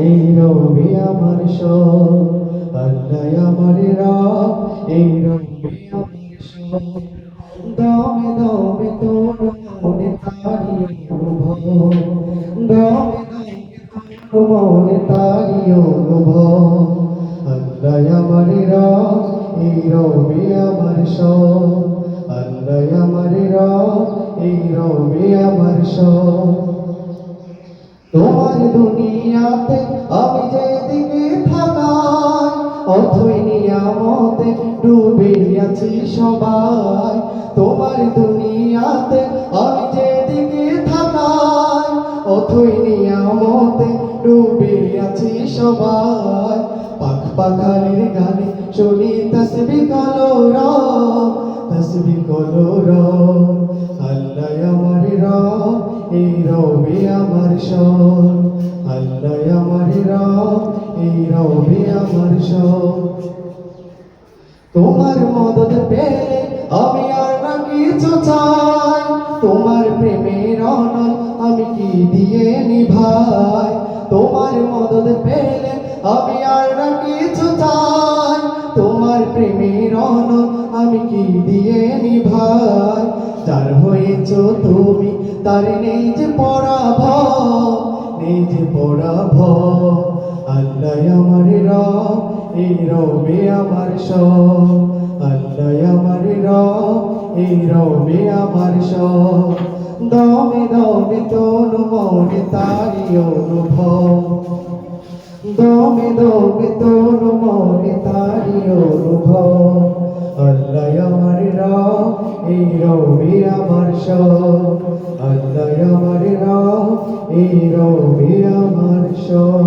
এই রবি আমার সব, আল্লাহ আমার রব, এই রবি আমার সব। দমে দমে তোর মনে তারি অনুভব, দমে দমে তোর মনে তারি অনুভব। আল্লাহ আমার রব, এই রবি আমার সব, আল্লাহ আমার রব, এই রবি আমার সব। তোমার দুনিয়াতে আমি যেদিকে থাকাই, অথই নিয়ামতে ডুবে আছি সবাই। তোমার দুনিয়াতে আমি যেদিকে থাকাই, অথই নিয়ামতে ডুবে আছি সবাই। পাখ পাখালির গানে শুনি তসবিহ কলরব, তসবিহ কলরব। আল্লাহ আমার রব, এই রবি আমার সব, আল্লাহ আমার রব, এই রবি আমার সব। তোমার মদদ পেলে আমি আর না কিছু চাই, তোমার প্রেমের অনল আমি কি দিয়ে নিভাই। তোমার মদদ পেলে আমি আর না কিছু চাই, তোমার প্রেমের অনল আমি কি দিয়ে নিভাই। যার হয়েছ তুমি তার নেই যে পরাভব, নেই যে পরাভব। আল্লাহ আমার রব, এই রবি আমার সব, আল্লাহ আমার রব, এই রবি আমার সব। দমে দমে তোর মনে তারি অনুভব, দমে দমে তোর মনে তারি অনুভব। আল্লাহ আমার রব, এই রবি আমার সব, আল্লাহ আমার রব, এই রবি আমার সব।